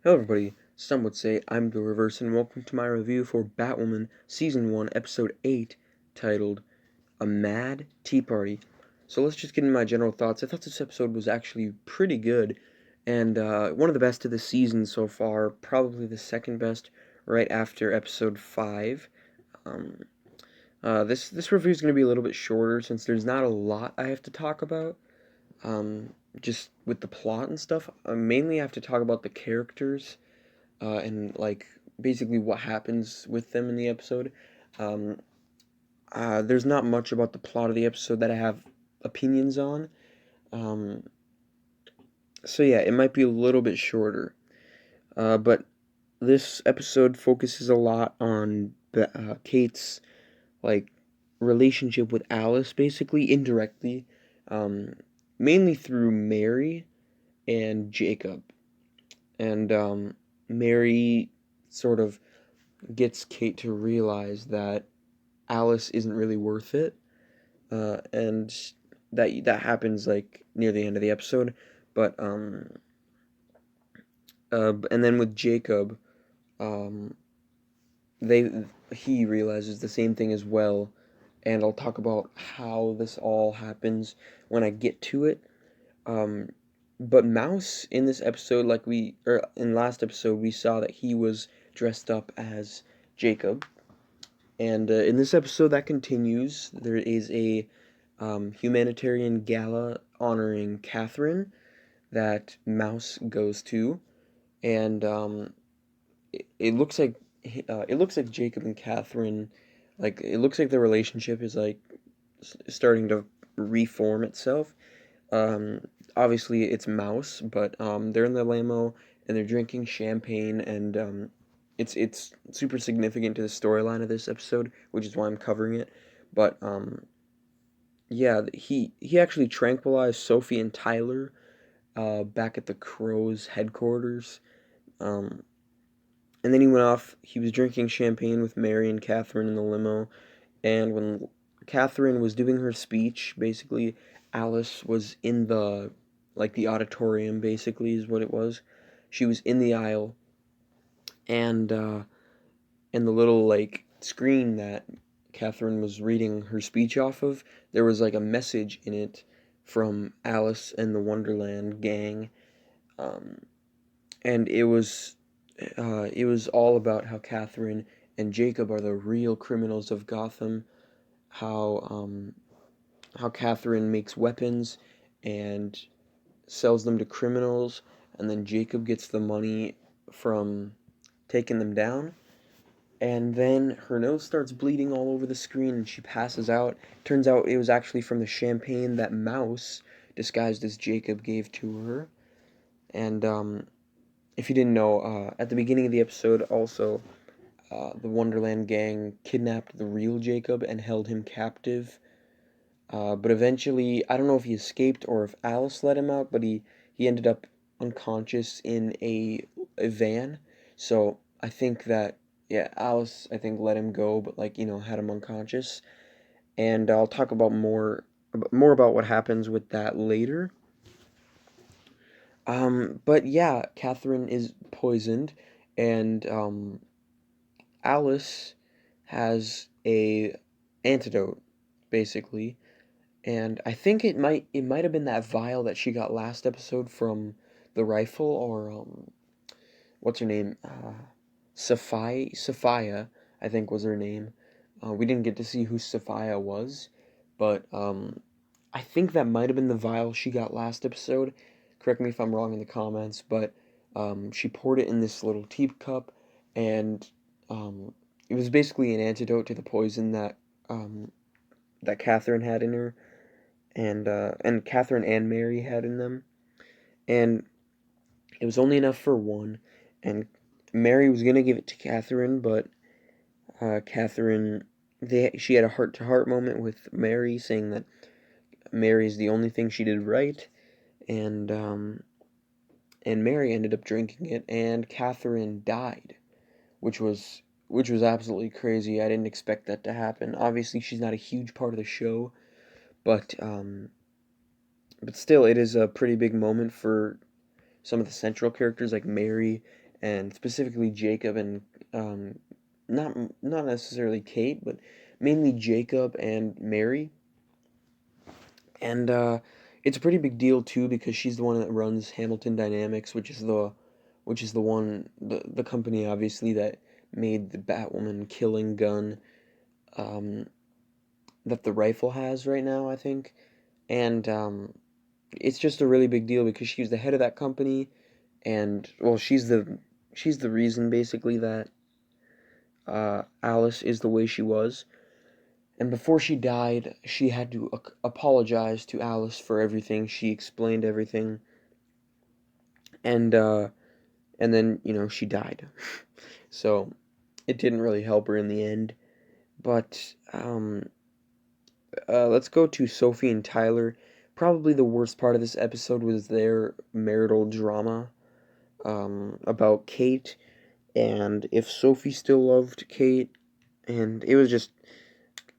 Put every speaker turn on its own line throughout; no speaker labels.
Hello everybody, some would say I'm the Reverse and welcome to my review for Batwoman Season 1, Episode 8, titled A Mad Tea Party. So let's just get into my general thoughts. I thought this episode was actually pretty good, and one of the best of the season so far, probably the second best right after Episode 5. Um, this review is going to be a little bit shorter since there's not a lot I have to talk about. Just with the plot and stuff, mainly I have to talk about the characters and like basically what happens with them in the episode. Um, there's not much about the plot of the episode that I have opinions on. Um, so yeah, it might be a little bit shorter. But this episode focuses a lot on Kate's like relationship with Alice, basically indirectly, um, mainly through Mary and Jacob. And Mary sort of gets Kate to realize that Alice isn't really worth it, and that happens like near the end of the episode. But and then with Jacob, um, they he realizes the same thing as well, and I'll talk about how this all happens when I get to it. Um, but Mouse in this episode, like or in last episode, we saw that he was dressed up as Jacob. And in this episode, that continues. There is a humanitarian gala honoring Catherine that Mouse goes to, and it looks like Jacob and Catherine, like it looks like their relationship is like starting to reform itself. Um, Obviously, it's Mouse, but they're in the limo and they're drinking champagne, and it's super significant to the storyline of this episode, which is why I'm covering it. But yeah, he actually tranquilized Sophie and Tyler back at the Crows headquarters. Um, and then he went off. He was drinking champagne with Mary and Catherine in the limo. And when Catherine was doing her speech, basically, Alice was in the auditorium, basically, is what it was. She was in the aisle, and the little, like, screen that Catherine was reading her speech off of, there was, like, a message in it from Alice and the Wonderland gang. Um, and it was all about how Catherine and Jacob are the real criminals of Gotham, how how Catherine makes weapons and sells them to criminals, and then Jacob gets the money from taking them down. And then her nose starts bleeding all over the screen and she passes out. Turns out it was actually from the champagne that Mouse, disguised as Jacob, gave to her. And if you didn't know, at the beginning of the episode, also, the Wonderland gang kidnapped the real Jacob and held him captive. But eventually, I don't know if he escaped or if Alice let him out, but he ended up unconscious in a van. So I think that, yeah, Alice, I think, let him go, but, like, had him unconscious. And I'll talk about more about what happens with that later. But yeah, Catherine is poisoned, and Alice has a antidote, basically. And I think it might have been that vial that she got last episode from the rifle, or what's her name? Sophia, I think was her name. We didn't get to see who Sophia was, but I think that might have been the vial she got last episode. Correct me if I'm wrong in the comments, but she poured it in this little teacup, and um, it was basically an antidote to the poison um, that Catherine had in her, and Catherine and Mary had in them, and it was only enough for one, and Mary was gonna give it to Catherine, but Catherine, she had a heart-to-heart moment with Mary, saying that Mary is the only thing she did right, and Mary ended up drinking it, and Catherine died, which was absolutely crazy. I didn't expect that to happen. Obviously, she's not a huge part of the show, but still, it is a pretty big moment for some of the central characters like Mary and specifically Jacob and um, not not necessarily Kate, but mainly Jacob and Mary. And it's a pretty big deal too because she's the one that runs Hamilton Dynamics, which is the one the company obviously that made the Batwoman killing gun um, that the rifle has right now, I think. And it's just a really big deal because she was the head of that company, and well, she's the reason basically that Alice is the way she was. And before she died, she had to apologize to Alice for everything. She explained everything, and and then she died. So it didn't really help her in the end. But let's go to Sophie and Tyler. Probably the worst part of this episode was their marital drama about Kate and if Sophie still loved Kate. And it was just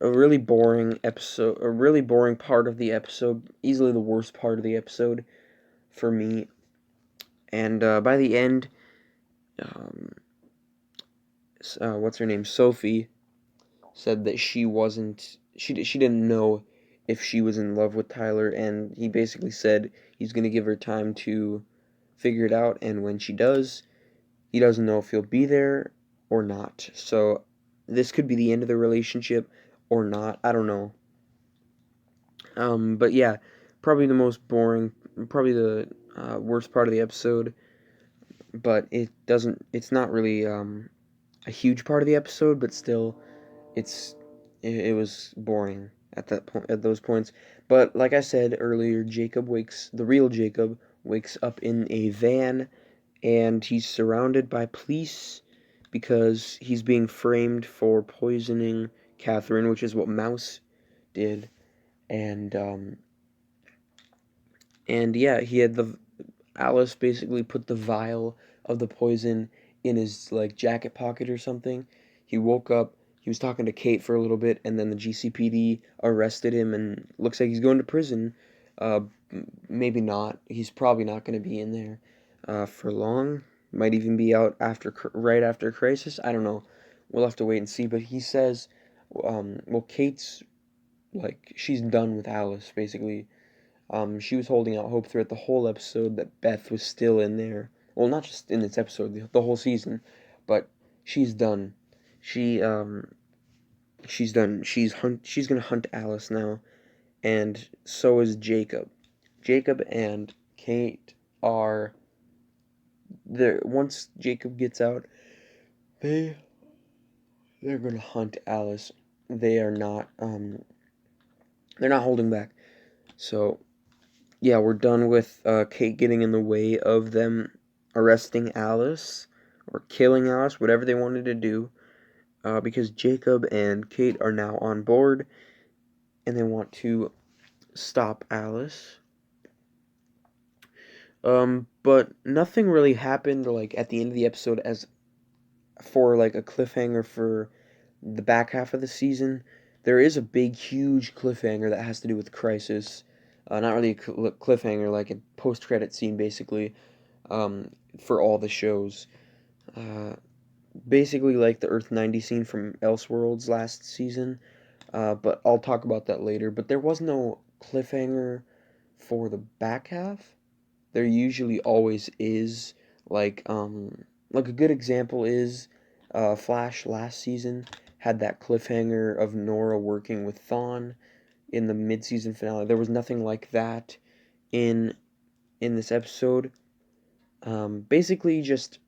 a really boring episode, a really boring part of the episode, easily the worst part of the episode for me. And by the end, um, what's her name, Sophie, said that she didn't know if she was in love with Tyler, and he basically said he's gonna give her time to figure it out, and when she does, he doesn't know if he'll be there or not. So this could be the end of the relationship or not. I don't know. But yeah, probably the most boring, probably the worst part of the episode. But it doesn't. It's not really a huge part of the episode, but still, it's it was boring at that point, at those points. But like I said earlier, the real Jacob wakes up in a van, and he's surrounded by police because he's being framed for poisoning Catherine, which is what Mouse did. And yeah, he had the Alice basically put the vial of the poison in his like jacket pocket or something. He woke up, he was talking to Kate for a little bit, and then the GCPD arrested him, and looks like he's going to prison. Maybe not. He's probably not going to be in there for long. Might even be out right after Crisis. I don't know. We'll have to wait and see. But he says, well, Kate's like she's done with Alice basically. She was holding out hope throughout the whole episode that Beth was still in there. Well, not just in this episode, the whole season, but she's done. She she's done. She's gonna hunt Alice now, and so is Jacob. Jacob and Kate are there. Once Jacob gets out, they they're gonna hunt Alice. They are not they're not holding back. So yeah, we're done with Kate getting in the way of them arresting Alice or killing Alice, whatever they wanted to do, because Jacob and Kate are now on board and they want to stop Alice. But nothing really happened like at the end of the episode as for like a cliffhanger for the back half of the season. There is a big, huge cliffhanger that has to do with Crisis. Not really a cliffhanger, like a post-credit scene, basically, um, for all the shows. Uh, Basically, like the Earth 90 scene from Elseworlds last season. But I'll talk about that later. But there was no cliffhanger for the back half. There usually always is. Like, like a good example is Flash last season had that cliffhanger of Nora working with Thawne in the mid-season finale. There was nothing like that in this episode. Basically, just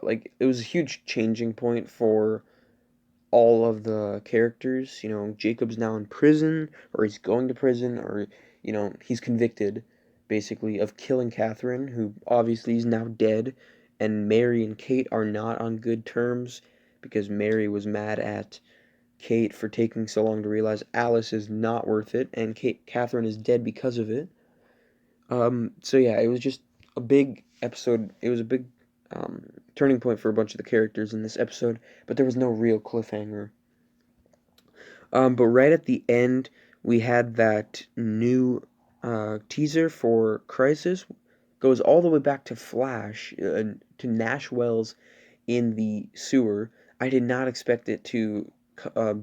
like it was a huge changing point for all of the characters. Jacob's now in prison, or he's going to prison, or he's convicted, basically, of killing Catherine, who obviously is now dead, and Mary and Kate are not on good terms because Mary was mad at Kate for taking so long to realize Alice is not worth it, and Catherine is dead because of it. So yeah, it was just a big episode. It was a big turning point for a bunch of the characters in this episode, but there was no real cliffhanger. But right at the end, we had that new teaser for Crisis goes all the way back to Flash, to Nash Wells in the sewer. I did not expect it to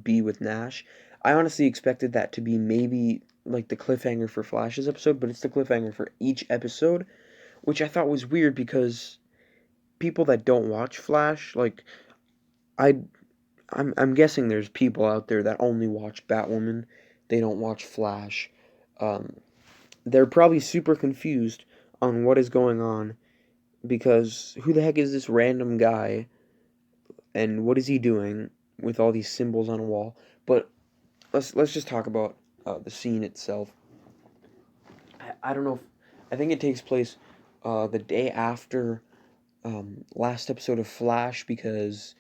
be with Nash. I honestly expected that to be maybe like the cliffhanger for Flash's episode, but it's the cliffhanger for each episode, which I thought was weird because people that don't watch Flash, like I I'm guessing there's people out there that only watch Batwoman. They don't watch Flash. Um, they're probably super confused on what is going on because who the heck is this random guy and what is he doing with all these symbols on a wall? But let's just talk about the scene itself. I don't know. I think it takes place the day after last episode of Flash because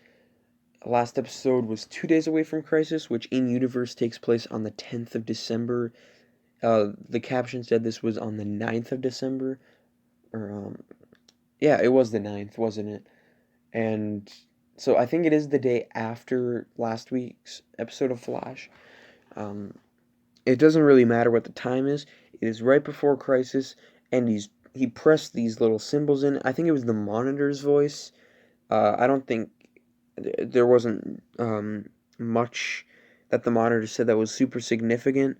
last episode was 2 days away from Crisis, which in universe takes place on the 10th of December. The caption said this was on the 9th of December, or yeah, it was the 9th, wasn't it? And so I think it is the day after last week's episode of Flash. Um, it doesn't really matter what the time is. It is right before Crisis, and he pressed these little symbols in. I think it was the monitor's voice. I don't think there wasn't much that the monitor said that was super significant.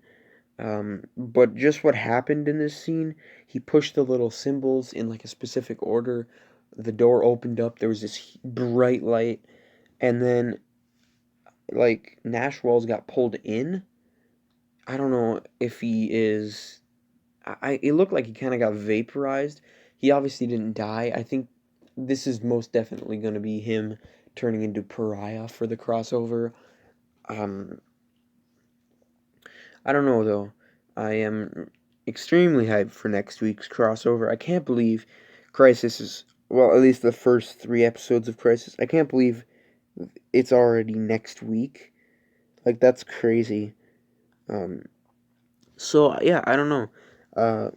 But just what happened in this scene, he pushed the little symbols in like a specific order. The door opened up. There was this bright light, and then like Nash Wells got pulled in. I don't know if he is. It looked like he kind of got vaporized. He obviously didn't die. I think this is most definitely going to be him turning into Pariah for the crossover. Um, I don't know though. I am extremely hyped for next week's crossover. I can't believe Crisis is, well, at least the first 3 episodes of Crisis. I can't believe it's already next week. Like that's crazy. Um, so yeah, I don't know. Uh,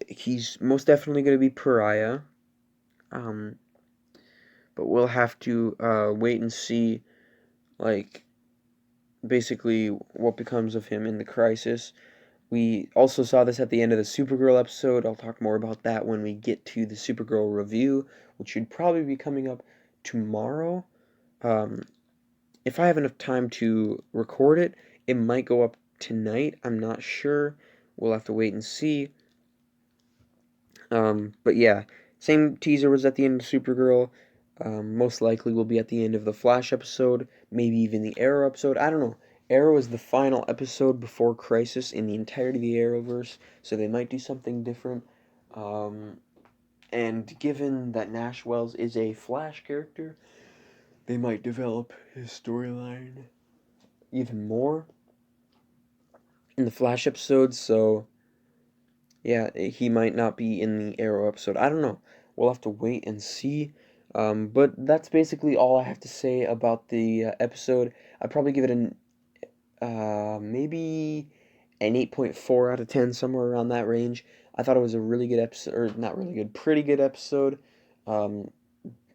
he's most definitely going to be Pariah. Um, but we'll have to wait and see, like, basically what becomes of him in the Crisis. We also saw this at the end of the Supergirl episode. I'll talk more about that when we get to the Supergirl review, which should probably be coming up tomorrow. Um, if I have enough time to record it, it might go up tonight. I'm not sure. We'll have to wait and see. But yeah, same teaser was at the end of Supergirl. Most likely will be at the end of the Flash episode, maybe even the Arrow episode. I don't know. Arrow is the final episode before Crisis in the entirety of the Arrowverse, so they might do something different. Um, and given that Nash Wells is a Flash character, they might develop his storyline even more in the Flash episodes, so yeah, he might not be in the Arrow episode. I don't know. We'll have to wait and see. But that's basically all I have to say about the episode. I'd probably give it an maybe an 8.4 out of 10, somewhere around that range. I thought it was a really good episode, or not really good, pretty good episode. Um,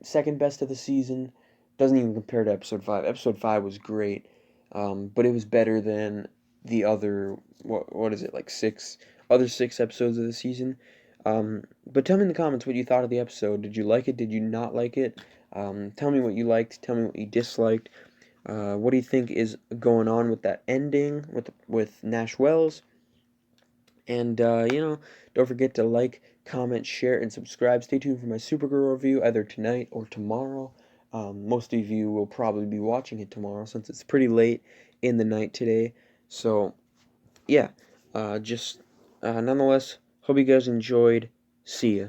Second best of the season. Doesn't even compare to episode 5. Episode 5 was great, but it was better than the other, what is it, like 6 episodes of the season. But tell me in the comments what you thought of the episode. Did you like it? Did you not like it? Tell me what you liked. Tell me what you disliked. What do you think is going on with that ending with Nash Wells? And, don't forget to like, comment, share, and subscribe. Stay tuned for my Supergirl review either tonight or tomorrow. Most of you will probably be watching it tomorrow since it's pretty late in the night today. So, yeah, just nonetheless, hope you guys enjoyed. See ya.